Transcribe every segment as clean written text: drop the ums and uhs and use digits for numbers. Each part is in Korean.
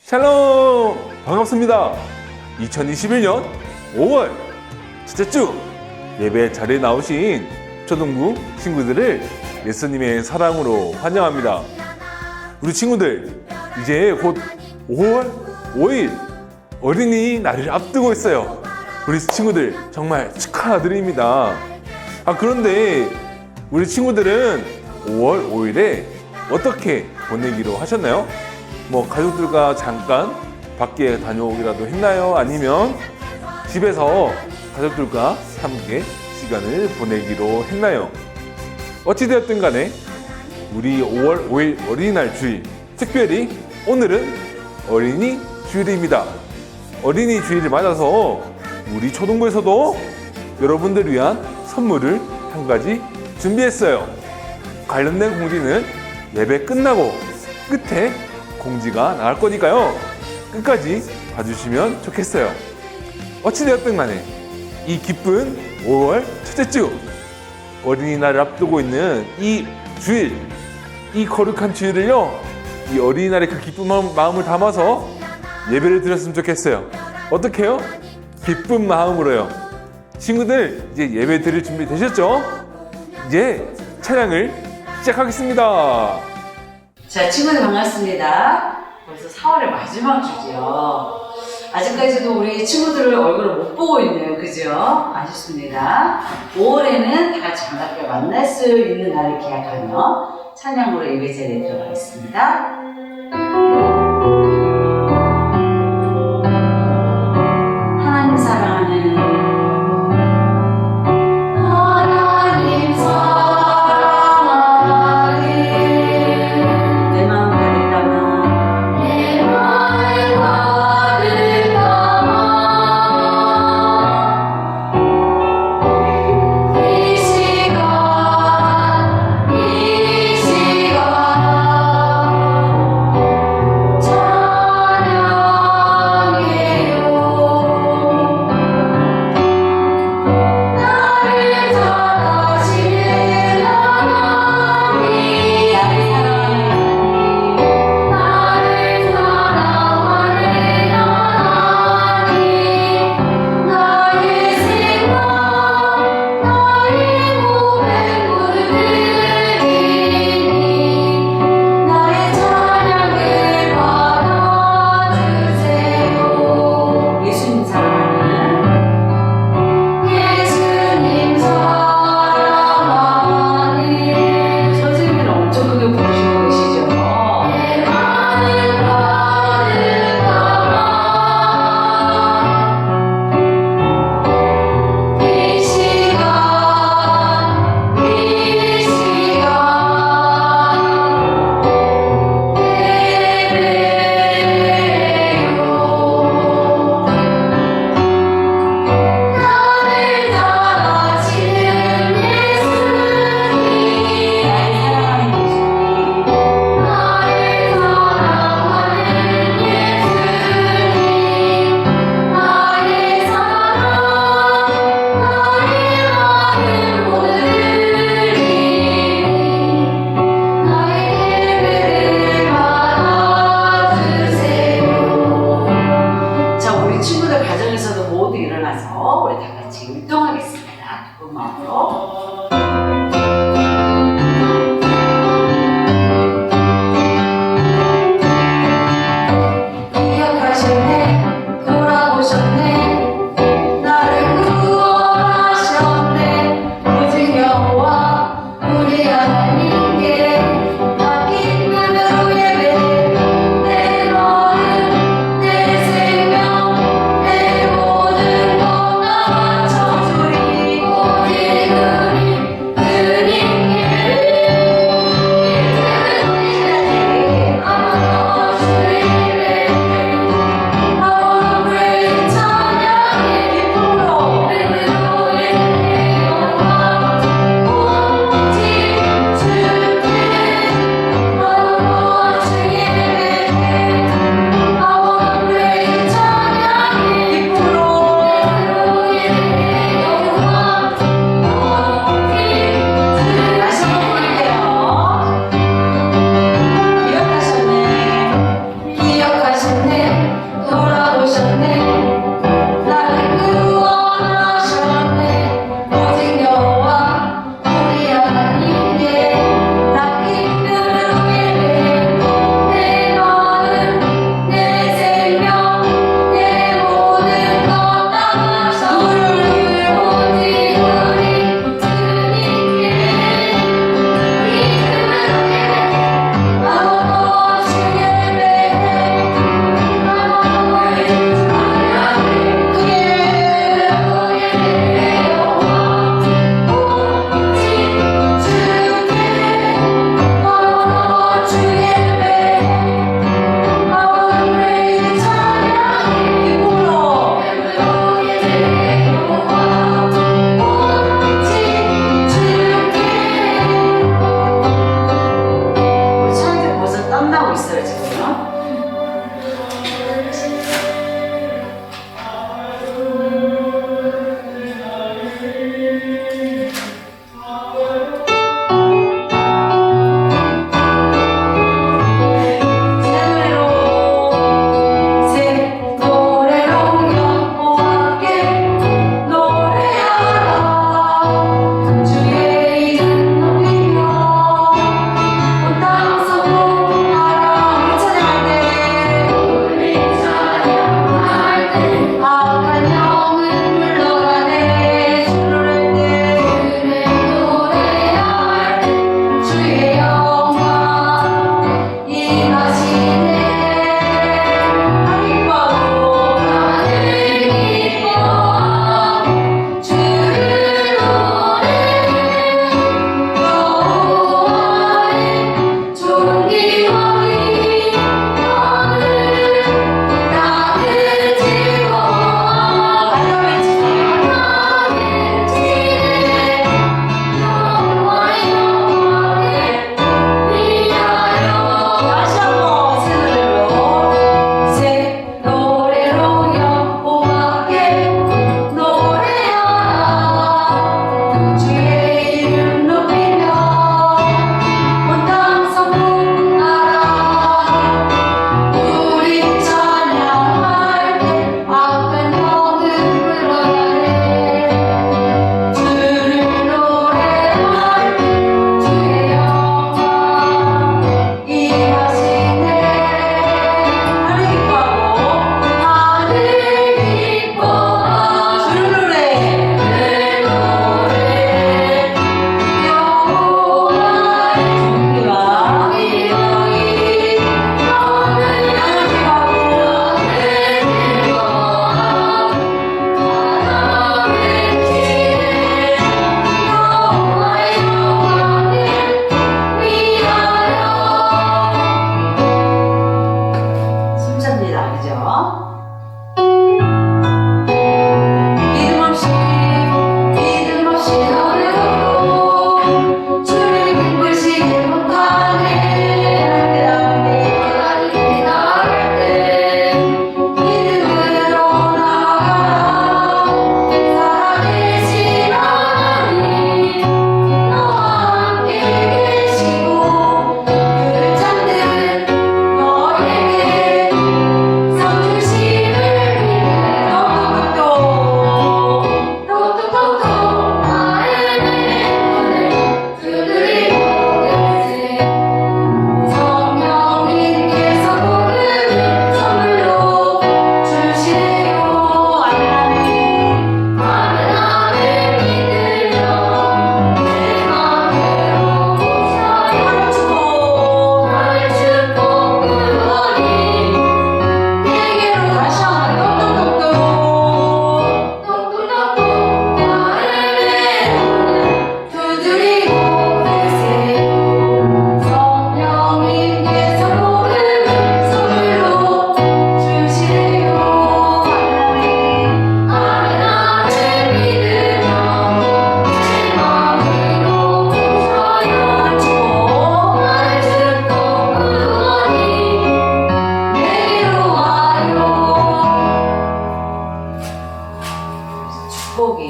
샬롬! 반갑습니다. 2021년 5월 첫째 주 예배 자리에 나오신 초등부 친구들을 예수님의 사랑으로 환영합니다. 우리 친구들, 이제 곧 5월 5일 어린이날을 앞두고 있어요. 우리 친구들 정말 축하드립니다. 그런데 우리 친구들은 5월 5일에 어떻게 보내기로 하셨나요? 가족들과 잠깐 밖에 다녀오기라도 했나요? 아니면 집에서 가족들과 함께 시간을 보내기로 했나요? 어찌되었든 간에 우리 5월 5일 어린이날 주일, 특별히 오늘은 어린이 주일입니다. 어린이 주일을 맞아서 우리 초등부에서도 여러분들 위한 선물을 한 가지 준비했어요. 관련된 공지는 예배 끝나고 끝에 공지가 나갈 거니까요. 끝까지 봐주시면 좋겠어요. 어찌되었든 간에 이 기쁜 5월 첫째 주 어린이날을 앞두고 있는 이 주일, 이 거룩한 주일을요, 이 어린이날의 그 기쁜 마음을 담아서 예배를 드렸으면 좋겠어요. 어떻게요? 기쁜 마음으로요. 친구들, 이제 예배 드릴 준비 되셨죠? 이제 찬양을 시작하겠습니다. 자, 친구들 반갑습니다. 벌써 4월의 마지막 주죠. 아직까지도 우리 친구들을 얼굴을 못 보고 있네요. 그죠? 아쉽습니다. 5월에는 다 같이 반갑게 만날 수 있는 날을 기약하며 찬양으로 예배 자리에 들어가겠습니다. 하나님 사랑하는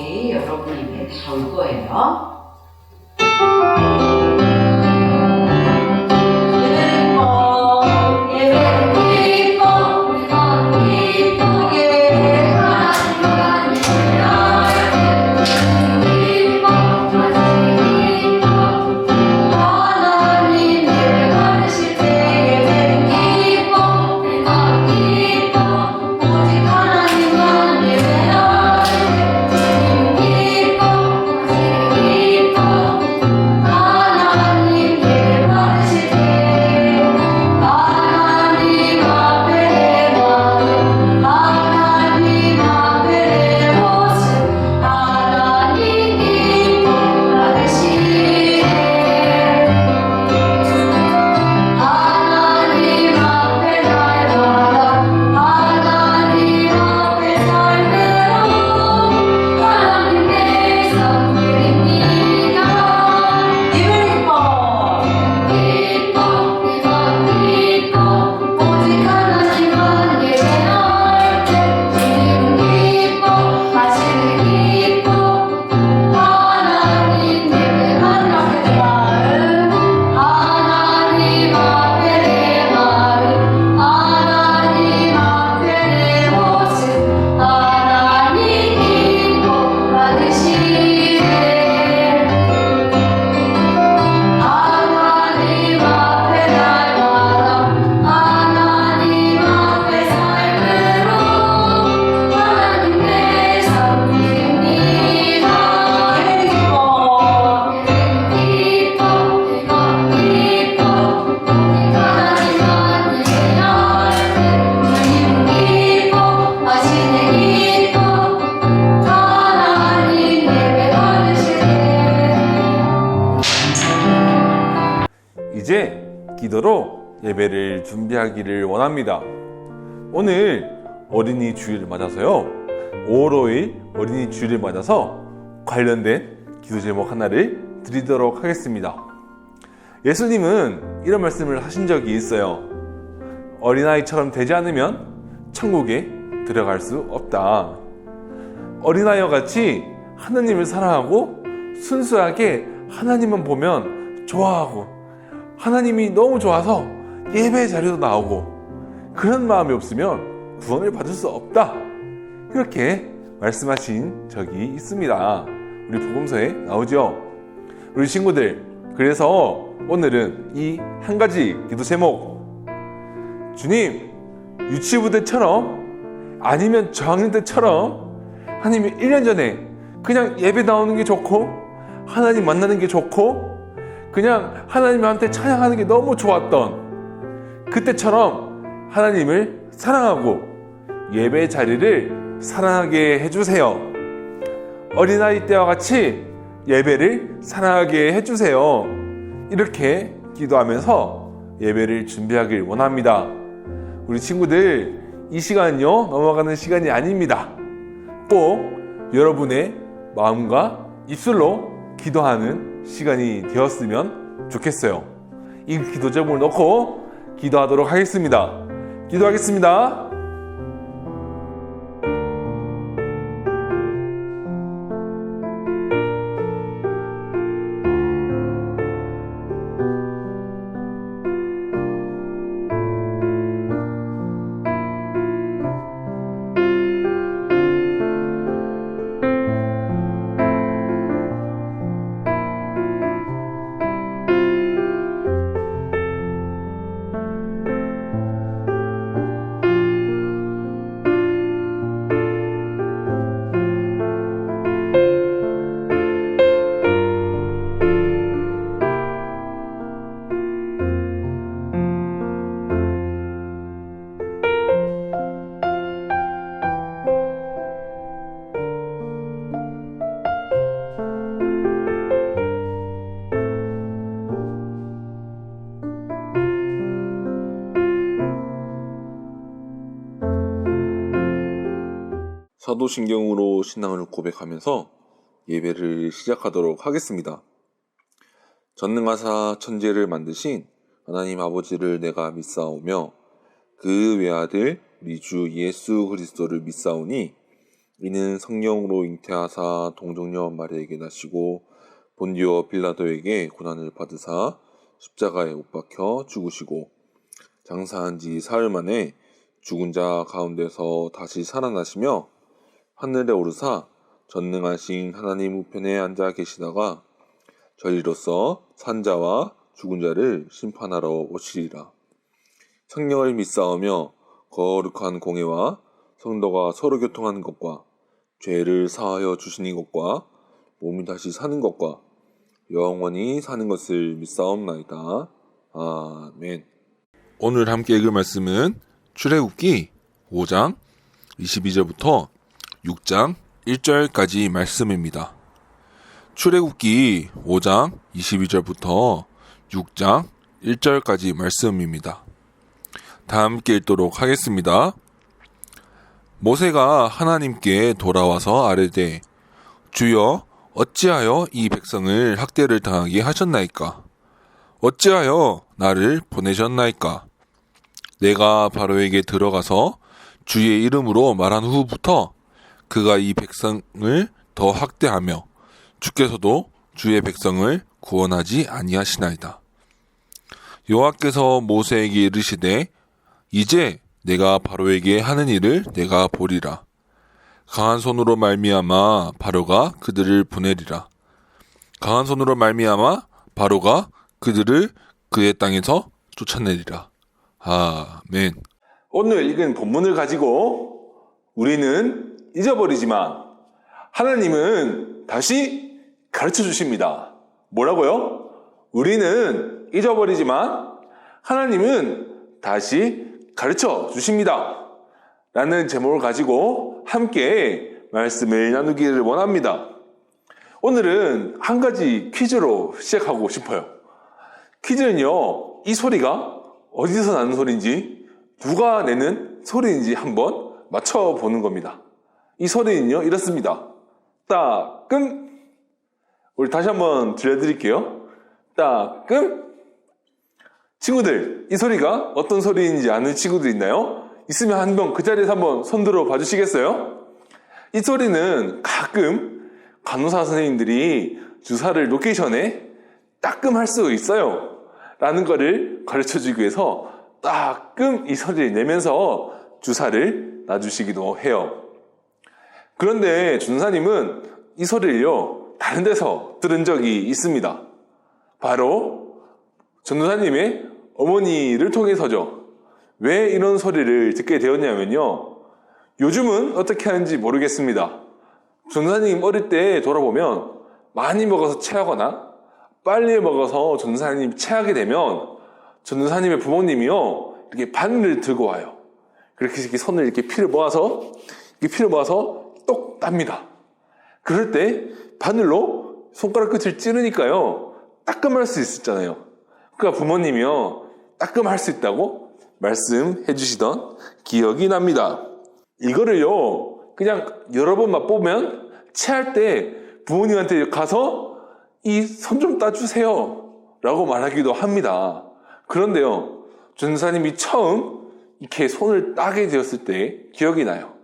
기적이 여러분에게 다 올 거예요. 이제 기도로 예배를 준비하기를 원합니다. 오늘 어린이 주일을 맞아서요. 5월 5일 어린이 주일을 맞아서 관련된 기도 제목 하나를 드리도록 하겠습니다. 예수님은 이런 말씀을 하신 적이 있어요. 어린아이처럼 되지 않으면 천국에 들어갈 수 없다. 어린아이와 같이 하나님을 사랑하고 순수하게 하나님만 보면 좋아하고 하나님이 너무 좋아서 예배 자리도 나오고 그런 마음이 없으면 구원을 받을 수 없다. 이렇게 말씀하신 적이 있습니다. 우리 복음서에 나오죠. 우리 친구들, 그래서 오늘은 이 한 가지 기도 제목, 주님, 유치부 때처럼 아니면 저학년 때처럼 하나님이 1년 전에 그냥 예배 나오는 게 좋고 하나님 만나는 게 좋고 그냥 하나님한테 찬양하는 게 너무 좋았던 그때처럼 하나님을 사랑하고 예배 자리를 사랑하게 해주세요. 어린아이 때와 같이 예배를 사랑하게 해주세요. 이렇게 기도하면서 예배를 준비하길 원합니다. 우리 친구들, 이 시간은요 넘어가는 시간이 아닙니다. 꼭 여러분의 마음과 입술로 기도하는 시간이 되었으면 좋겠어요. 이 기도 제목을 놓고 기도하도록 하겠습니다. 기도하겠습니다. 사도신경으로 신앙을 고백하면서 예배를 시작하도록 하겠습니다. 전능하사 천지를 만드신 하나님 아버지를 내가 믿사오며 그 외아들 우리 주 예수 그리스도를 믿사오니 이는 성령으로 잉태하사 동정녀 마리아에게 나시고 본디오 빌라도에게 고난을 받으사 십자가에 못 박혀 죽으시고 장사한 지 사흘 만에 죽은 자 가운데서 다시 살아나시며 하늘에 오르사 전능하신 하나님 우편에 앉아 계시다가 저리로서 산자와 죽은 자를 심판하러 오시리라. 성령을 믿사오며 거룩한 공회와 성도가 서로 교통하는 것과 죄를 사하여 주시는 것과 몸이 다시 사는 것과 영원히 사는 것을 믿사옵나이다. 아멘. 오늘 함께 읽을 말씀은 출애굽기 5장 22절부터 6장 1절까지 말씀입니다. 출애굽기 5장 22절부터 6장 1절까지 말씀입니다. 다 함께 읽도록 하겠습니다. 모세가 하나님께 돌아와서 아뢰되 주여 어찌하여 이 백성을 학대를 당하게 하셨나이까? 어찌하여 나를 보내셨나이까? 내가 바로에게 들어가서 주의 이름으로 말한 후부터 그가 이 백성을 더 학대하며 주께서도 주의 백성을 구원하지 아니하시나이다. 여호와께서 모세에게 이르시되 이제 내가 바로에게 하는 일을 내가 보리라. 강한 손으로 말미암아 바로가 그들을 보내리라. 강한 손으로 말미암아 바로가 그들을 그의 땅에서 쫓아내리라. 아멘. 오늘 읽은 본문을 가지고 우리는 잊어버리지만 하나님은 다시 가르쳐 주십니다. 뭐라고요? 우리는 잊어버리지만 하나님은 다시 가르쳐 주십니다. 라는 제목을 가지고 함께 말씀을 나누기를 원합니다. 오늘은 한 가지 퀴즈로 시작하고 싶어요. 퀴즈는요, 이 소리가 어디서 나는 소리인지 누가 내는 소리인지 한번 맞춰보는 겁니다. 이 소리는요, 이렇습니다. 따끔. 우리 다시 한번 들려드릴게요. 따끔. 친구들, 이 소리가 어떤 소리인지 아는 친구들 있나요? 있으면 한 번 그 자리에서 한번 손들어 봐주시겠어요? 이 소리는 가끔 간호사 선생님들이 주사를 로케이션에 따끔 할 수 있어요. 라는 거를 가르쳐 주기 위해서 따끔 이 소리를 내면서 주사를 놔주시기도 해요. 그런데 준사님은 이 소리를요, 다른 데서 들은 적이 있습니다. 바로 전도사님의 어머니를 통해서죠. 왜 이런 소리를 듣게 되었냐면요, 요즘은 어떻게 하는지 모르겠습니다. 전도사님 어릴 때 돌아보면 많이 먹어서 체하거나 빨리 먹어서 전도사님 체하게 되면 전도사님의 부모님이요, 이렇게 바늘을 들고 와요. 그렇게 손을 이렇게 피를 모아서 똑 땁니다. 그럴 때 바늘로 손가락 끝을 찌르니까요, 따끔할 수 있었잖아요. 그러니까 부모님이요, 따끔할 수 있다고 말씀해 주시던 기억이 납니다. 이거를요, 그냥 여러 번 맛보면 체할 때 부모님한테 가서 이 손 좀 따주세요 라고 말하기도 합니다. 그런데요, 전도사님이 처음 이렇게 손을 따게 되었을 때 기억이 나요.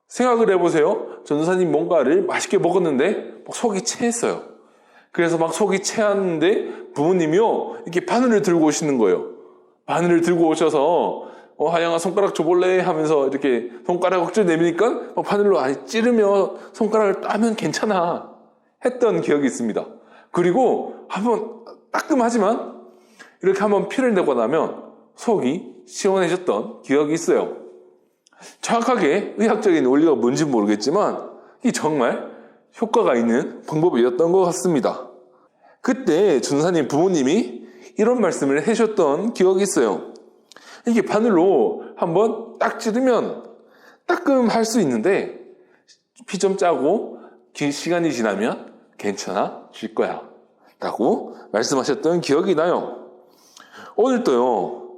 생각을 해보세요. 전도사님 뭔가를 맛있게 먹었는데 막 속이 체했어요. 그래서 막 속이 체했는데 부모님이요, 이렇게 바늘을 들고 오시는 거예요. 바늘을 들고 오셔서 하영아 손가락 줘볼래? 하면서 이렇게 손가락 억지로 내미니까 막 바늘로 찌르며 손가락을 따면 괜찮아 했던 기억이 있습니다. 그리고 한번 따끔하지만 이렇게 한번 피를 내고 나면 속이 시원해졌던 기억이 있어요. 정확하게 의학적인 원리가 뭔지 모르겠지만 이 정말 효과가 있는 방법이었던 것 같습니다. 그때 전도사님 부모님이 이런 말씀을 해주셨던 기억이 있어요. 이게 바늘로 한번 딱 찌르면 따끔할 수 있는데 피 좀 짜고 긴 시간이 지나면 괜찮아질 거야 라고 말씀하셨던 기억이 나요. 오늘도요,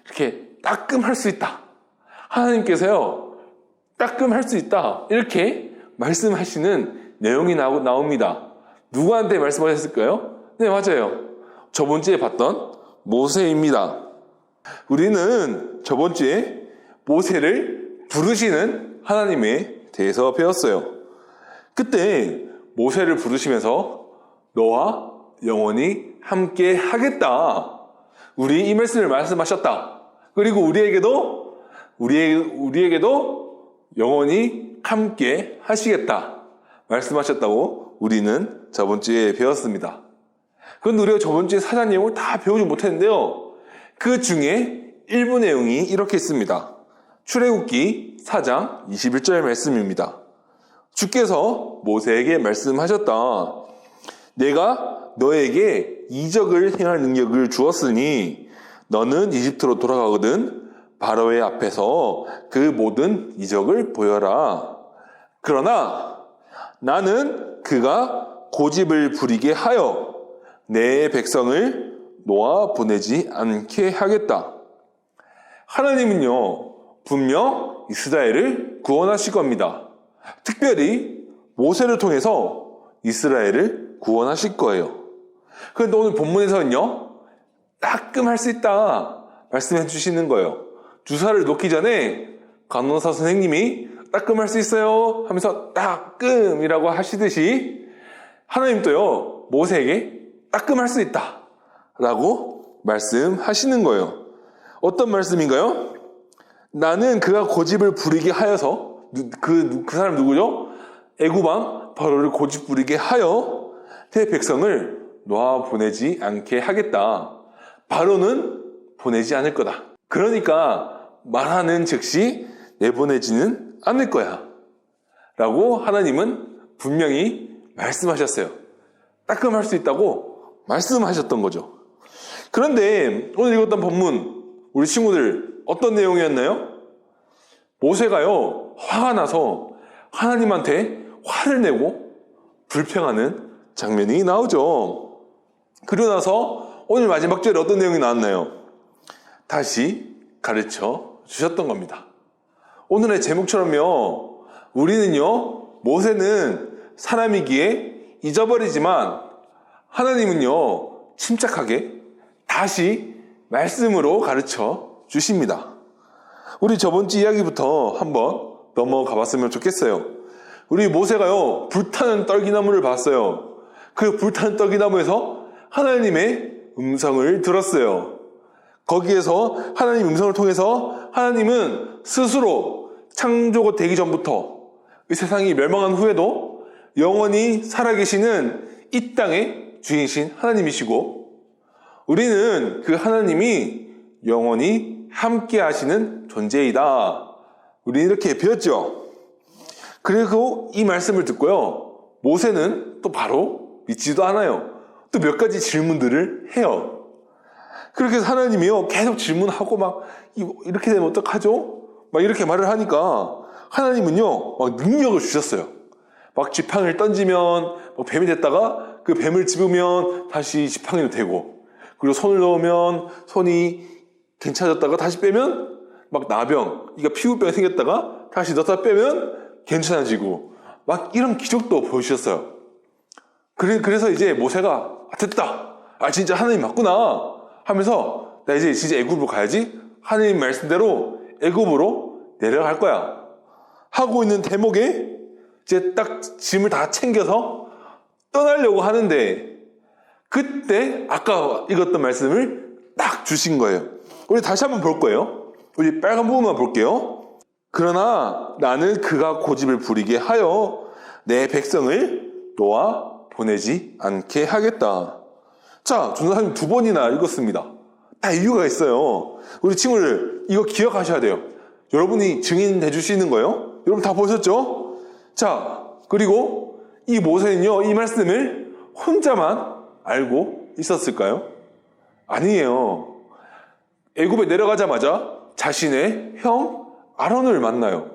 이렇게 따끔할 수 있다, 하나님께서요 따끔할 수 있다, 이렇게 말씀하시는 내용이 나옵니다. 누구한테 말씀하셨을까요? 네, 맞아요. 저번 주에 봤던 모세입니다. 우리는 저번 주에 모세를 부르시는 하나님의 대해서 배웠어요. 그때 모세를 부르시면서 너와 영원히 함께 하겠다. 우리 이 말씀을 말씀하셨다. 그리고 우리에게도 영원히 함께 하시겠다. 말씀하셨다고 우리는 저번 주에 배웠습니다. 그런데 우리가 저번 주에 4장 내용을 다 배우지 못했는데요. 그 중에 일부 내용이 이렇게 있습니다. 출애굽기 4장 21절 말씀입니다. 주께서 모세에게 말씀하셨다. 내가 너에게 이적을 행할 능력을 주었으니 너는 이집트로 돌아가거든 바로의 앞에서 그 모든 이적을 보여라. 그러나 나는 그가 고집을 부리게 하여 내 백성을 놓아 보내지 않게 하겠다. 하나님은요, 분명 이스라엘을 구원하실 겁니다. 특별히 모세를 통해서 이스라엘을 구원하실 거예요. 그런데 오늘 본문에서는요, 따끔 할 수 있다 말씀해 주시는 거예요. 주사를 놓기 전에 간호사 선생님이 따끔 할 수 있어요 하면서 따끔이라고 하시듯이 하나님도요, 모세에게 따끔 할 수 있다 라고 말씀하시는 거예요. 어떤 말씀인가요? 나는 그가 고집을 부리게 하여서, 그 사람 누구죠? 애굽왕 바로를 고집 부리게 하여 내 백성을 놓아 보내지 않게 하겠다. 바로는 보내지 않을 거다. 그러니까 말하는 즉시 내보내지는 않을 거야 라고 하나님은 분명히 말씀하셨어요. 따끔할 수 있다고 말씀하셨던 거죠. 그런데 오늘 읽었던 본문, 우리 친구들 어떤 내용이었나요? 모세가요, 화가 나서 하나님한테 화를 내고 불평하는 장면이 나오죠. 그러고 나서 오늘 마지막 절에 어떤 내용이 나왔나요? 다시 가르쳐 주셨던 겁니다. 오늘의 제목처럼요, 우리는요, 모세는 사람이기에 잊어버리지만 하나님은요, 침착하게 다시 말씀으로 가르쳐 주십니다. 우리 저번 주 이야기부터 한번 넘어가 봤으면 좋겠어요. 우리 모세가요, 불타는 떨기나무를 봤어요. 그 불타는 떨기나무에서 하나님의 음성을 들었어요. 거기에서 하나님 음성을 통해서 하나님은 스스로 창조가 되기 전부터 이 세상이 멸망한 후에도 영원히 살아계시는 이 땅의 주인이신 하나님이시고, 우리는 그 하나님이 영원히 함께 하시는 존재이다. 우리는 이렇게 배웠죠. 그리고 이 말씀을 듣고요, 모세는 또 바로 믿지도 않아요. 또 몇 가지 질문들을 해요. 그렇게 해서 하나님이요, 계속 질문하고 막 이렇게 되면 어떡하죠? 막 이렇게 말을 하니까 하나님은요, 막 능력을 주셨어요. 막 지팡이를 던지면 막 뱀이 됐다가 그 뱀을 집으면 다시 지팡이로 되고, 그리고 손을 넣으면 손이 괜찮아졌다가 다시 빼면 막 나병, 그러니까 피부병이 생겼다가 다시 넣었다 빼면 괜찮아지고, 막 이런 기적도 보여주셨어요. 그래서 이제 모세가 됐다. 진짜 하나님 맞구나 하면서 나 이제 진짜 애굽으로 가야지. 하나님 말씀대로 애굽으로 내려갈 거야 하고 있는 대목에 이제 딱 짐을 다 챙겨서 떠나려고 하는데, 그때 아까 읽었던 말씀을 딱 주신 거예요. 우리 다시 한번 볼 거예요. 우리 빨간 부분만 볼게요. 그러나 나는 그가 고집을 부리게 하여 내 백성을 놓아 보내지 않게 하겠다. 자, 전도사님 2번이나 읽었습니다. 다 이유가 있어요. 우리 친구들 이거 기억하셔야 돼요. 여러분이 증인해 주시는 거예요. 여러분 다 보셨죠? 자, 그리고 이 모세는요, 이 말씀을 혼자만 알고 있었을까요? 아니에요. 애굽에 내려가자마자 자신의 형 아론을 만나요.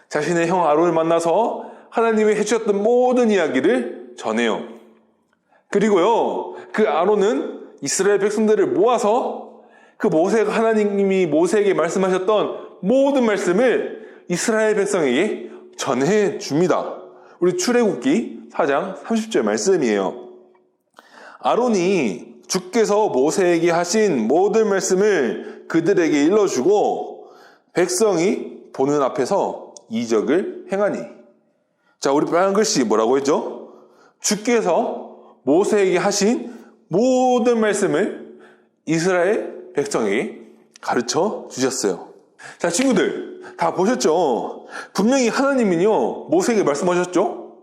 자신의 형 아론을 만나서 하나님이 해주셨던 모든 이야기를 전해요. 그리고요, 그 아론은 이스라엘 백성들을 모아서 그 모세가 하나님이 모세에게 말씀하셨던 모든 말씀을 이스라엘 백성에게 전해 줍니다. 우리 출애굽기 4장 30절 말씀이에요. 아론이 주께서 모세에게 하신 모든 말씀을 그들에게 일러주고 백성이 보는 앞에서 이적을 행하니. 자, 우리 빨간 글씨 뭐라고 했죠? 주께서 모세에게 하신 모든 말씀을 이스라엘 백성에게 가르쳐 주셨어요. 자, 친구들 다 보셨죠? 분명히 하나님은요 모세에게 말씀하셨죠?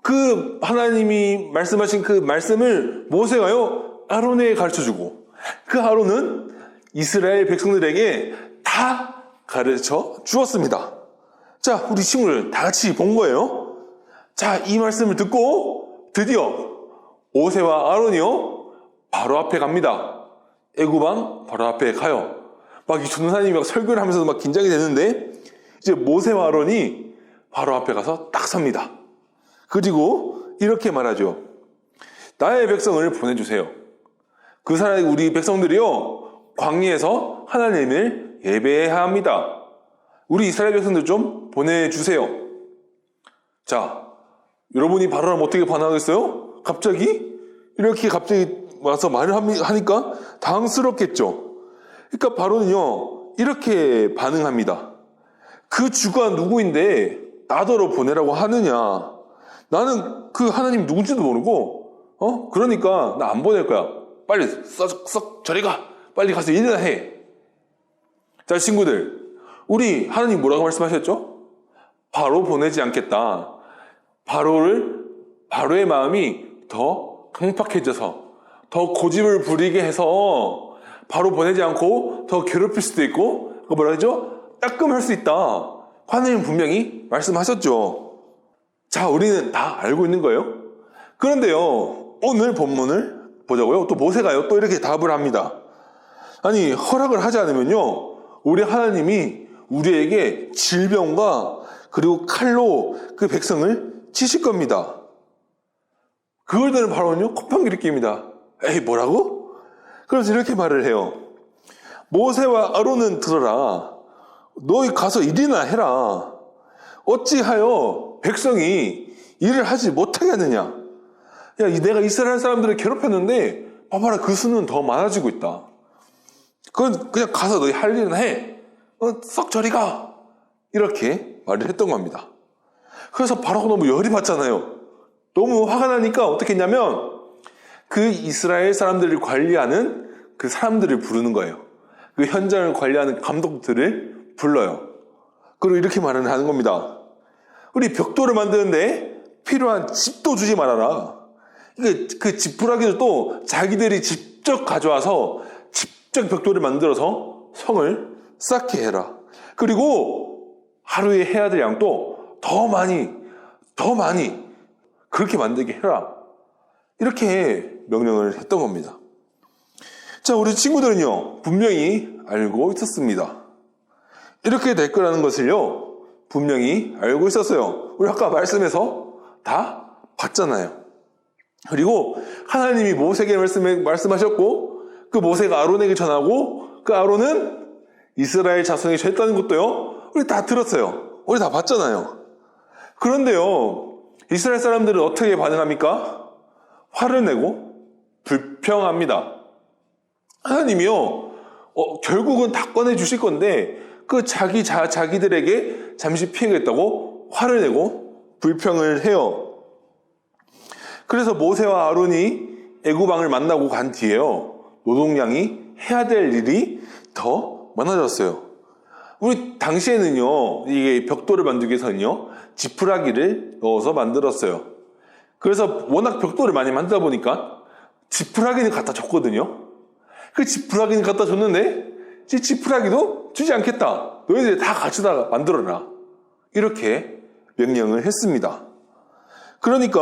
그 하나님이 말씀하신 그 말씀을 모세가요 아론에게 가르쳐주고, 그 아론은 이스라엘 백성들에게 다 가르쳐 주었습니다. 자, 우리 친구들 다 같이 본 거예요. 자, 이 말씀을 듣고 드디어 모세와 아론이요 바로 앞에 갑니다. 애굽왕 바로 앞에 가요. 막 이 전도사님이 막 설교를 하면서 막 긴장이 되는데, 이제 모세와 아론이 바로 앞에 가서 딱 섭니다. 그리고 이렇게 말하죠. 나의 백성을 보내주세요. 그 사람, 우리 백성들이요 광야에서 하나님을 예배해야 합니다. 우리 이스라엘 백성들 좀 보내주세요. 자, 여러분이 바로는 어떻게 반응하겠어요? 갑자기 와서 말을 하니까 당황스럽겠죠. 그러니까 바로는요 이렇게 반응합니다. 그 주가 누구인데 나더러 보내라고 하느냐? 나는 그 하나님 누군지도 모르고 그러니까 나 안 보낼 거야. 빨리 썩 저리 가. 빨리 가서 일이나 해. 자, 친구들, 우리 하나님 뭐라고 말씀하셨죠? 바로 보내지 않겠다. 바로의 마음이 더 강팍해져서 더 고집을 부리게 해서 바로 보내지 않고 더 괴롭힐 수도 있고, 그거 뭐라 하죠? 따끔할 수 있다. 하나님 분명히 말씀하셨죠. 자, 우리는 다 알고 있는 거예요. 그런데요, 오늘 본문을 보자고요. 또 모세가요, 또 이렇게 답을 합니다. 아니, 허락을 하지 않으면요, 우리 하나님이 우리에게 질병과 그리고 칼로 그 백성을 치실 겁니다. 그걸 듣는 바로는요, 콧방귀를 낍니다. 에이, 뭐라고? 그래서 이렇게 말을 해요. 모세와 아론은 들어라. 너희 가서 일이나 해라. 어찌하여 백성이 일을 하지 못하게 하느냐? 야, 내가 이스라엘 사람들을 괴롭혔는데 봐봐라, 그 수는 더 많아지고 있다. 그건 그냥 가서 너희 할 일이나 해. 썩 저리 가. 이렇게 말을 했던 겁니다. 그래서 바로가 너무 열이 받잖아요. 너무 화가 나니까 어떻게 했냐면 그 이스라엘 사람들을 관리하는 그 사람들을 부르는 거예요. 그 현장을 관리하는 감독들을 불러요. 그리고 이렇게 말을 하는 겁니다. 우리 벽돌을 만드는데 필요한 집도 주지 말아라. 그 지푸라기를 또 자기들이 직접 가져와서 직접 벽돌을 만들어서 성을 쌓게 해라. 그리고 하루에 해야 될 양도 더 많이 그렇게 만들게 해라. 이렇게 명령을 했던 겁니다. 자, 우리 친구들은요 분명히 알고 있었습니다. 이렇게 될 거라는 것을요 분명히 알고 있었어요. 우리 아까 말씀에서 다 봤잖아요. 그리고 하나님이 모세에게 말씀하셨고, 그 모세가 아론에게 전하고, 그 아론은 이스라엘 자손에게 전했다는 것도요 우리 다 들었어요. 우리 다 봤잖아요. 그런데요 이스라엘 사람들은 어떻게 반응합니까? 화를 내고 불평합니다. 하나님이요 결국은 다 꺼내주실 건데 그 자기들에게 잠시 피해겠다고 화를 내고 불평을 해요. 그래서 모세와 아론이 애굽왕을 만나고 간 뒤에요 노동량이 해야 될 일이 더 많아졌어요. 우리 당시에는요 이게 벽돌을 만들기 위해서는요 지푸라기를 넣어서 만들었어요. 그래서 워낙 벽돌을 많이 만들다 보니까 지푸라기는 갖다 줬거든요. 그 지푸라기는 갖다 줬는데 지푸라기도 주지 않겠다. 너희들이 다 가져다 만들어라. 이렇게 명령을 했습니다. 그러니까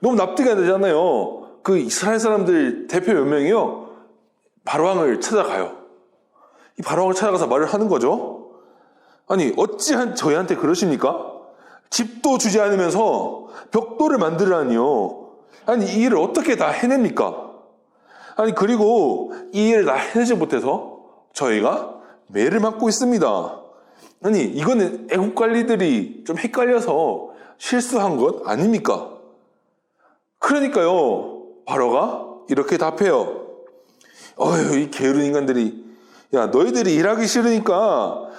너무 납득이 안 되잖아요. 그 이스라엘 사람들 대표 몇 명이요 바로왕을 찾아가요. 이 바로왕을 찾아가서 말을 하는 거죠. 아니, 어찌 저희한테 그러십니까? 집도 주지 않으면서 벽돌을 만들라니요. 아니, 이 일을 어떻게 다 해냅니까? 아니, 그리고 이 일을 다 해내지 못해서 저희가 매를 맞고 있습니다. 아니, 이거는 애국 관리들이 좀 헷갈려서 실수한 것 아닙니까? 그러니까요 바로가 이렇게 답해요. 이 게으른 인간들이, 야, 너희들이 일하기 싫으니까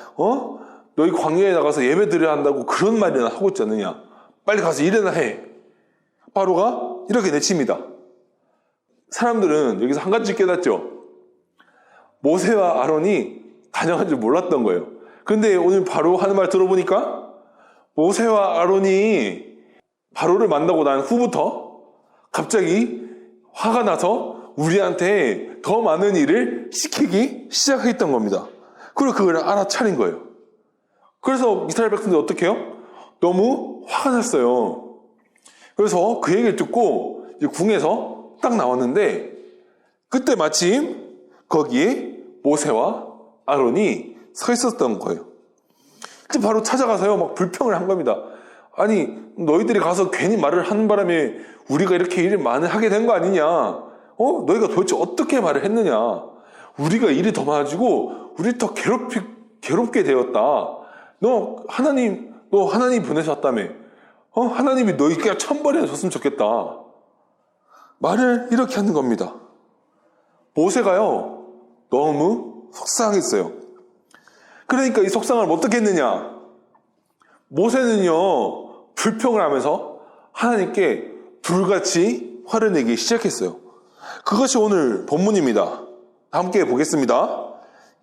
너희 광야에 나가서 예배 드려야 한다고 그런 말이나 하고 있지 않느냐. 빨리 가서 일이나 해. 바로가 이렇게 내칩니다. 사람들은 여기서 한 가지 깨닫죠. 모세와 아론이 다녀간 줄 몰랐던 거예요. 근데 오늘 바로 하는 말 들어보니까 모세와 아론이 바로를 만나고 난 후부터 갑자기 화가 나서 우리한테 더 많은 일을 시키기 시작했던 겁니다. 그리고 그걸 알아차린 거예요. 그래서 이스라엘 백성들이 어떻게 해요? 너무 화가 났어요. 그래서 그 얘기를 듣고 이제 궁에서 딱 나왔는데 그때 마침 거기에 모세와 아론이 서 있었던 거예요. 이제 바로 찾아가서요, 막 불평을 한 겁니다. 아니, 너희들이 가서 괜히 말을 하는 바람에 우리가 이렇게 일을 많이 하게 된 거 아니냐? 너희가 도대체 어떻게 말을 했느냐? 우리가 일이 더 많아지고 우리 더 괴롭게 되었다. 너 하나님 보내셨다며. 하나님이 너희가 천벌이나 줬으면 좋겠다. 말을 이렇게 하는 겁니다. 모세가요, 너무 속상했어요. 그러니까 이 속상함을 어떻게 했느냐? 모세는요, 불평을 하면서 하나님께 불같이 화를 내기 시작했어요. 그것이 오늘 본문입니다. 함께 보겠습니다.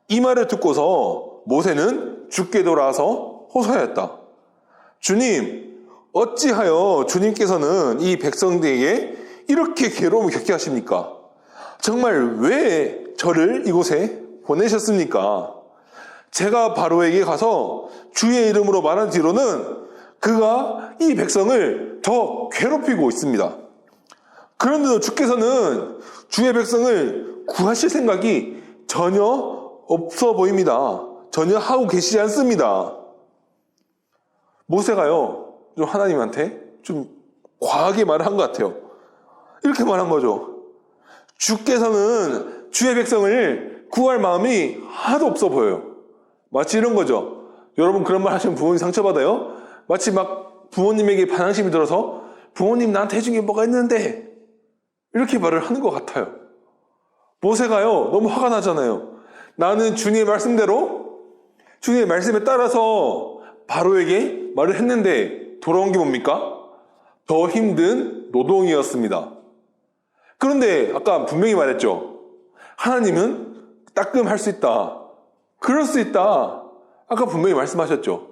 이 말을 듣고서 모세는 주께 돌아와서 호소하였다. 주님, 어찌하여 주님께서는 이 백성들에게 이렇게 괴로움을 겪게 하십니까? 정말 왜 저를 이곳에 보내셨습니까? 제가 바로에게 가서 주의 이름으로 말한 뒤로는 그가 이 백성을 더 괴롭히고 있습니다. 그런데도 주께서는 주의 백성을 구하실 생각이 전혀 없어 보입니다. 전혀 하고 계시지 않습니다. 모세가요, 좀 하나님한테 좀 과하게 말을 한 것 같아요. 이렇게 말한 거죠. 주께서는 주의 백성을 구할 마음이 하나도 없어 보여요. 마치 이런 거죠. 여러분 그런 말 하시면 부모님 상처받아요? 마치 막 부모님에게 반항심이 들어서 부모님 나한테 해준 게 뭐가 있는데 이렇게 말을 하는 것 같아요. 모세가요, 너무 화가 나잖아요. 나는 주님의 말씀대로 주님의 말씀에 따라서 바로에게 말을 했는데 돌아온 게 뭡니까? 더 힘든 노동이었습니다. 그런데 아까 분명히 말했죠. 하나님은 따끔할 수 있다. 그럴 수 있다. 아까 분명히 말씀하셨죠.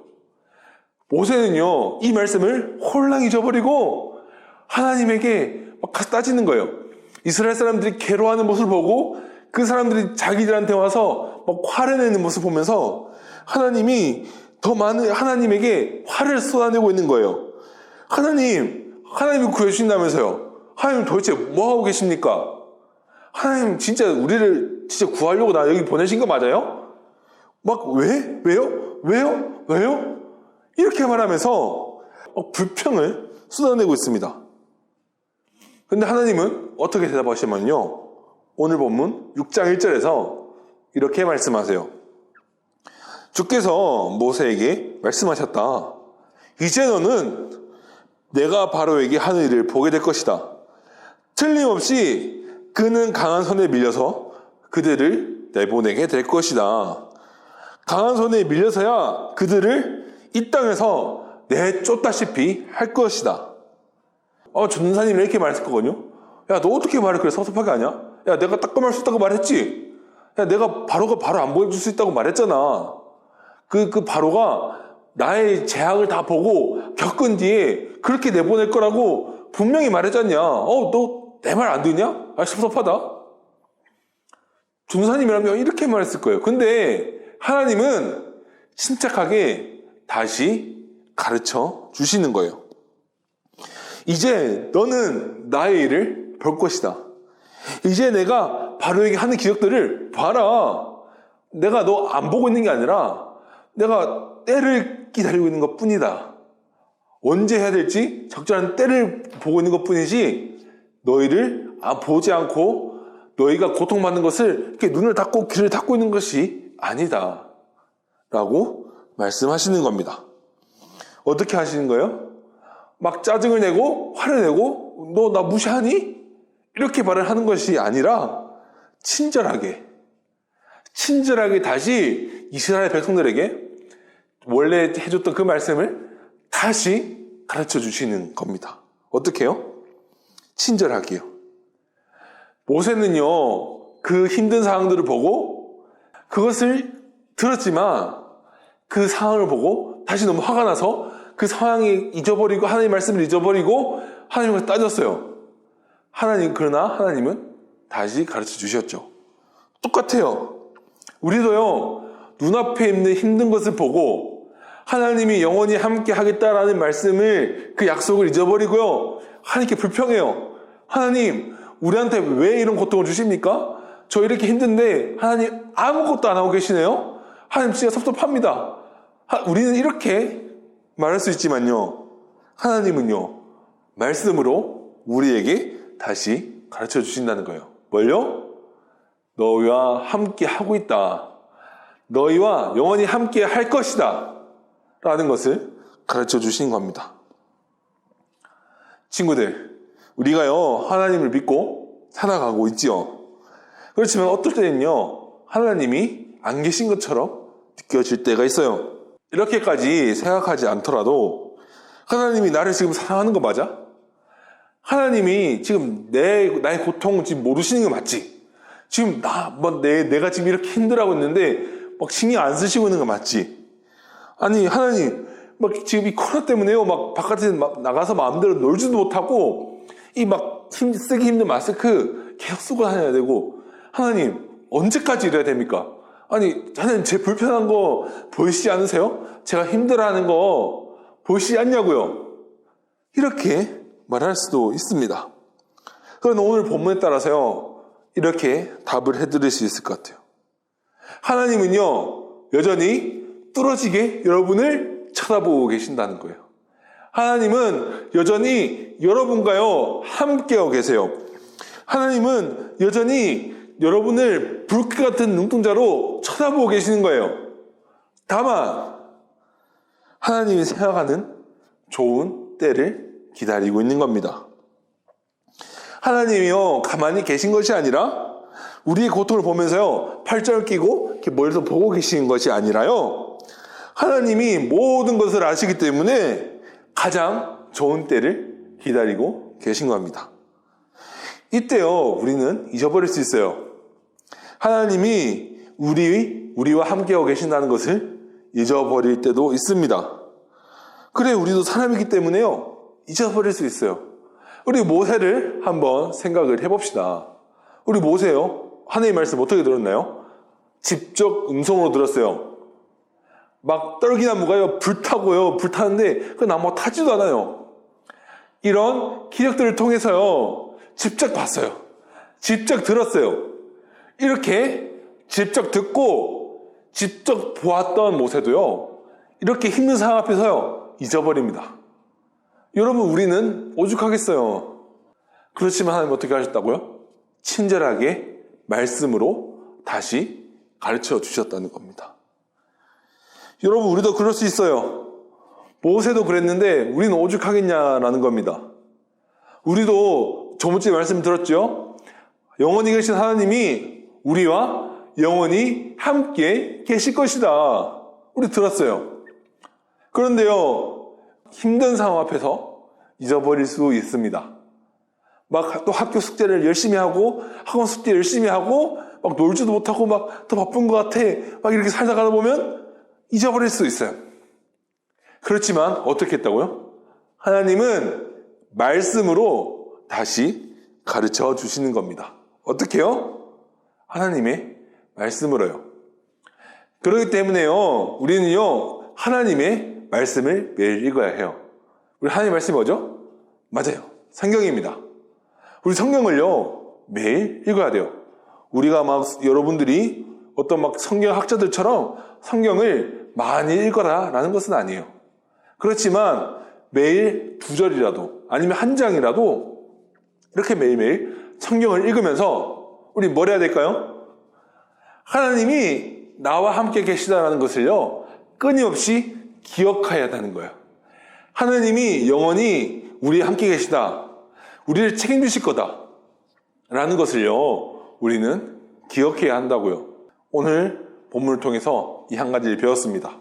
모세는요, 이 말씀을 홀랑 잊어버리고 하나님에게 막 가서 따지는 거예요. 이스라엘 사람들이 괴로워하는 모습을 보고 그 사람들이 자기들한테 와서 막 화를 내는 모습을 보면서 하나님이 더 많은 하나님에게 화를 쏟아내고 있는 거예요. 하나님이 구해주신다면서요. 하나님 도대체 뭐 하고 계십니까? 하나님 진짜 우리를 진짜 구하려고 나 여기 보내신 거 맞아요? 막 왜요? 이렇게 말하면서 불평을 쏟아내고 있습니다. 근데 하나님은 어떻게 대답하시면요, 오늘 본문 6장 1절에서 이렇게 말씀하세요. 주께서 모세에게 말씀하셨다. 이제 너는 내가 바로에게 하는 일을 보게 될 것이다. 틀림없이 그는 강한 손에 밀려서 그들을 내보내게 될 것이다. 강한 손에 밀려서야 그들을 이 땅에서 내쫓다시피 할 것이다. 전사님이 이렇게 말했거든요. 야, 너 어떻게 말을 그래 섭섭하게 하냐? 야, 내가 따끔할 수 있다고 말했지? 야, 내가 바로가 바로 안 보여줄 수 있다고 말했잖아. 그 바로가 나의 재앙을 다 보고 겪은 뒤에 그렇게 내보낼 거라고 분명히 말했잖냐? 너 내 말 안 듣냐? 섭섭하다. 전사님이라면 이렇게 말했을 거예요. 근데 하나님은 침착하게 다시 가르쳐 주시는 거예요. 이제 너는 나의 일을 볼 것이다. 이제 내가 바로에게 하는 기적들을 봐라. 내가 너 안 보고 있는 게 아니라 내가 때를 기다리고 있는 것 뿐이다. 언제 해야 될지 적절한 때를 보고 있는 것 뿐이지 너희를 보지 않고 너희가 고통받는 것을 이렇게 눈을 닫고 귀를 닫고 있는 것이 아니다. 라고 말씀하시는 겁니다. 어떻게 하시는 거예요? 막 짜증을 내고 화를 내고 너 나 무시하니? 이렇게 말을 하는 것이 아니라 친절하게 다시 이스라엘 백성들에게 원래 해줬던 그 말씀을 다시 가르쳐 주시는 겁니다. 어떻게 해요? 친절하게요. 모세는요, 그 힘든 상황들을 보고 그것을 들었지만 그 상황을 보고 다시 너무 화가 나서 그 상황이 잊어버리고 하나님의 말씀을 잊어버리고 하나님을 따졌어요. 그러나 하나님은 다시 가르쳐 주셨죠. 똑같아요. 우리도요, 눈앞에 있는 힘든 것을 보고 하나님이 영원히 함께 하겠다라는 말씀을, 그 약속을 잊어버리고요, 하나님께 불평해요. 하나님, 우리한테 왜 이런 고통을 주십니까? 저 이렇게 힘든데 하나님 아무것도 안 하고 계시네요? 하나님 진짜 섭섭합니다. 우리는 이렇게 말할 수 있지만요, 하나님은요, 말씀으로 우리에게 다시 가르쳐 주신다는 거예요. 뭘요? 너희와 함께 하고 있다. 너희와 영원히 함께 할 것이다. 라는 것을 가르쳐 주신 겁니다. 친구들, 우리가요, 하나님을 믿고 살아가고 있지요. 그렇지만 어떨 때는요, 하나님이 안 계신 것처럼 느껴질 때가 있어요. 이렇게까지 생각하지 않더라도 하나님이 나를 지금 사랑하는 거 맞아? 하나님이 지금 나의 고통을 지금 모르시는 거 맞지? 지금 내가 지금 이렇게 힘들어하고 있는데 막 신경 안 쓰시고 있는 거 맞지? 아니, 하나님, 지금 이 코로나 때문에요, 바깥에 나가서 마음대로 놀지도 못하고 쓰기 힘든 마스크 계속 쓰고 다녀야 되고, 하나님, 언제까지 이래야 됩니까? 아니, 하나님, 제 불편한 거 보이시지 않으세요? 제가 힘들어하는 거 보이시지 않냐고요? 이렇게 말할 수도 있습니다. 그러나 오늘 본문에 따라서요, 이렇게 답을 해드릴 수 있을 것 같아요. 하나님은요, 여전히 뚫어지게 여러분을 쳐다보고 계신다는 거예요. 하나님은 여전히 여러분과요, 함께하고 계세요. 하나님은 여전히 여러분을 불꽃 같은 눈동자로 쳐다보고 계시는 거예요. 다만 하나님이 생각하는 좋은 때를 기다리고 있는 겁니다. 하나님이요, 가만히 계신 것이 아니라 우리의 고통을 보면서요, 팔짱을 끼고 이렇게 멀리서 보고 계시는 것이 아니라요, 하나님이 모든 것을 아시기 때문에 가장 좋은 때를 기다리고 계신 겁니다. 이때요, 우리는 잊어버릴 수 있어요. 하나님이 우리와 함께하고 계신다는 것을 잊어버릴 때도 있습니다. 그래, 우리도 사람이기 때문에요, 잊어버릴 수 있어요. 우리 모세를 한번 생각을 해봅시다. 우리 모세요, 하나님의 말씀 어떻게 들었나요? 직접 음성으로 들었어요. 떨기나무가요, 불타는데 그 나무가 타지도 않아요. 이런 기적들을 통해서요, 직접 봤어요. 직접 들었어요. 이렇게 직접 듣고 직접 보았던 모세도요, 이렇게 힘든 상황 앞에서요, 잊어버립니다. 여러분, 우리는 오죽하겠어요. 그렇지만 하나님 어떻게 하셨다고요? 친절하게 말씀으로 다시 가르쳐 주셨다는 겁니다. 여러분, 우리도 그럴 수 있어요. 모세도 그랬는데 우리는 오죽하겠냐라는 겁니다. 우리도 저번주에 말씀 들었죠? 영원히 계신 하나님이 우리와 영원히 함께 계실 것이다. 우리 들었어요. 그런데요, 힘든 상황 앞에서 잊어버릴 수 있습니다. 또 학교 숙제를 열심히 하고, 학원 숙제 열심히 하고, 놀지도 못하고, 더 바쁜 것 같아. 이렇게 살다가 보면 잊어버릴 수 있어요. 그렇지만 어떻게 했다고요? 하나님은 말씀으로 다시 가르쳐 주시는 겁니다. 어떻게 해요? 하나님의 말씀으로요. 그렇기 때문에요, 우리는요, 하나님의 말씀을 매일 읽어야 해요. 우리 하나님의 말씀이 뭐죠? 맞아요, 성경입니다. 우리 성경을요, 매일 읽어야 돼요. 우리가 여러분들이 어떤 성경학자들처럼 성경을 많이 읽어라 라는 것은 아니에요. 그렇지만 매일 2절이라도 아니면 한 장이라도 이렇게 매일매일 성경을 읽으면서 우리 뭘 해야 될까요? 하나님이 나와 함께 계시다라는 것을요, 끊임없이 기억해야 한다는 거예요. 하나님이 영원히 우리와 함께 계시다, 우리를 책임지실 거다 라는 것을요, 우리는 기억해야 한다고요. 오늘 본문을 통해서 이 한 가지를 배웠습니다.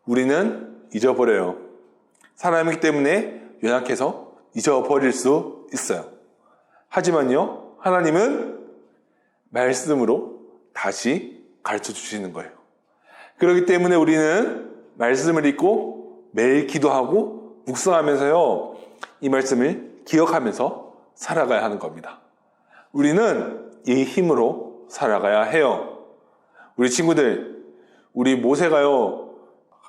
우리는 잊어버려요. 사람이기 때문에 연약해서 잊어버릴 수 있어요. 하지만요, 하나님은 말씀으로 다시 가르쳐 주시는 거예요. 그렇기 때문에 우리는 말씀을 읽고 매일 기도하고 묵상하면서요, 이 말씀을 기억하면서 살아가야 하는 겁니다. 우리는 이 힘으로 살아가야 해요. 우리 친구들, 우리 모세가요,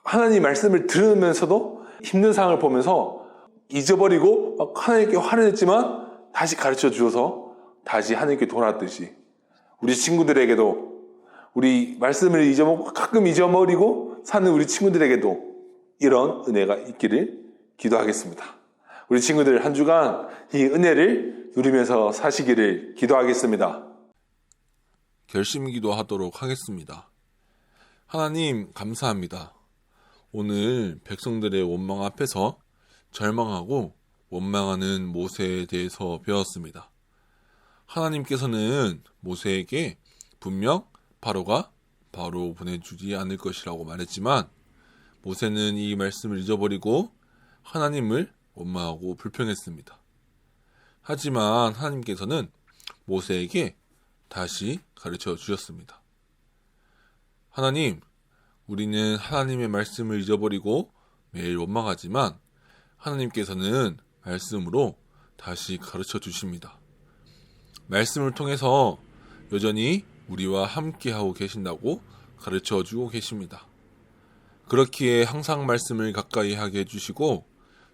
하나님 말씀을 들으면서도 힘든 상황을 보면서 잊어버리고 막 하나님께 화를 냈지만 다시 가르쳐 주셔서 다시 하나님께 돌아왔듯이 우리 친구들에게도 우리 말씀을 잊어먹고 가끔 잊어버리고 사는 우리 친구들에게도 이런 은혜가 있기를 기도하겠습니다. 우리 친구들 한 주간 이 은혜를 누리면서 사시기를 기도하겠습니다. 결심 기도하도록 하겠습니다. 하나님 감사합니다. 오늘 백성들의 원망 앞에서 절망하고 원망하는 모세에 대해서 배웠습니다. 하나님께서는 모세에게 분명 바로가 바로 보내주지 않을 것이라고 말했지만 모세는 이 말씀을 잊어버리고 하나님을 원망하고 불평했습니다. 하지만 하나님께서는 모세에게 다시 가르쳐 주셨습니다. 하나님, 우리는 하나님의 말씀을 잊어버리고 매일 원망하지만 하나님께서는 말씀으로 다시 가르쳐 주십니다. 말씀을 통해서 여전히 우리와 함께하고 계신다고 가르쳐 주고 계십니다. 그렇기에 항상 말씀을 가까이 하게 해주시고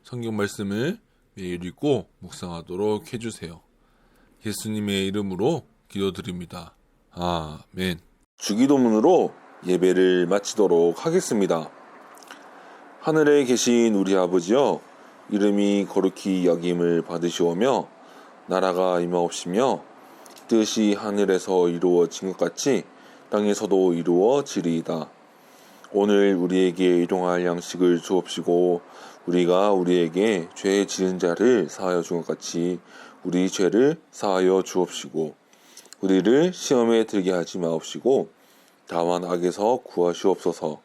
성경 말씀을 매일 읽고 묵상하도록 해주세요. 예수님의 이름으로 기도드립니다. 아멘. 주기도문으로 예배를 마치도록 하겠습니다. 하늘에 계신 우리 아버지여, 이름이 거룩히 여김을 받으시오며 나라가 임하옵시며 뜻이 하늘에서 이루어진 것 같이 땅에서도 이루어지리이다. 오늘 우리에게 일용할 양식을 주옵시고 우리가 우리에게 죄 지은 자를 사하여 준 것 같이 우리 죄를 사하여 주옵시고 우리를 시험에 들게 하지 마옵시고 다만 악에서 구하시옵소서.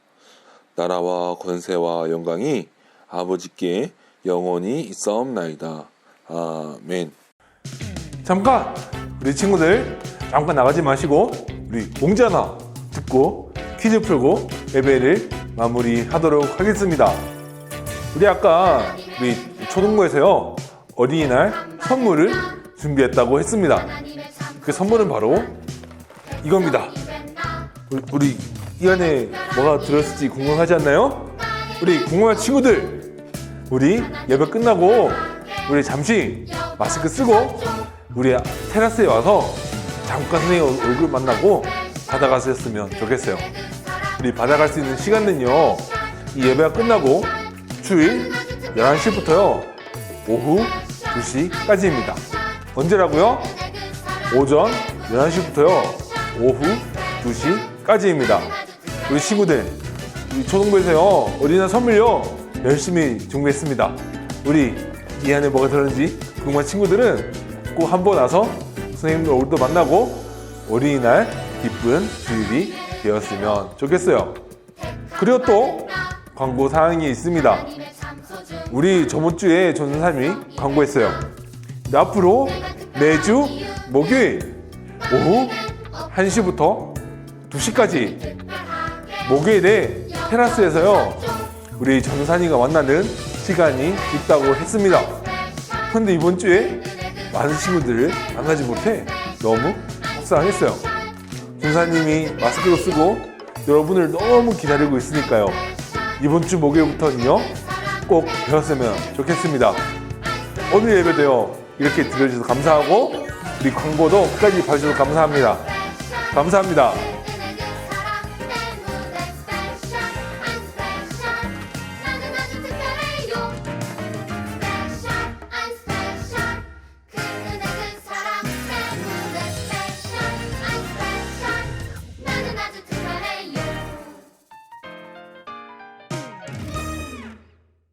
나라와 권세와 영광이 아버지께 영원히 있사옵나이다. 아멘. 잠깐! 우리 친구들 잠깐 나가지 마시고 우리 공지 하나 듣고 퀴즈 풀고 예배를 마무리하도록 하겠습니다. 우리 아까 우리 초등부에서요 어린이날 선물을 준비했다고 했습니다. 그 선물은 바로 이겁니다. 우리 이 안에 뭐가 들었을지 궁금하지 않나요? 우리 궁금한 친구들, 우리 예배 끝나고 우리 잠시 마스크 쓰고 우리 테라스에 와서 잠깐 선생님 얼굴 만나고 받아가셨으면 좋겠어요. 우리 받아갈 수 있는 시간은요, 이 예배가 끝나고 주일 11시부터요 오후 2시까지입니다. 언제라고요? 오전 11시부터요 오후 2시까지입니다. 우리 친구들, 우리 초등부에서요 어린이날 선물요 열심히 준비했습니다. 우리 이 안에 뭐가 들었는지 궁금한 친구들은 꼭 한번 와서 선생님들 얼굴도 만나고 어린이날 기쁜 주일이 되었으면 좋겠어요. 그리고 또 광고 사항이 있습니다. 우리 저번 주에 전선사님이 광고했어요. 앞으로 매주 목요일 오후 1시부터 2시까지 목요일에 테라스에서요 우리 전사님과 만나는 시간이 있다고 했습니다. 그런데 이번 주에 많은 친구들을 만나지 못해 너무 속상했어요. 전사님이 마스크도 쓰고 여러분을 너무 기다리고 있으니까요, 이번 주 목요일부터는요 꼭 배웠으면 좋겠습니다. 오늘 예배도요 이렇게 들어주셔서 감사하고 우리 광고도 끝까지 봐주셔서 감사합니다. 감사합니다.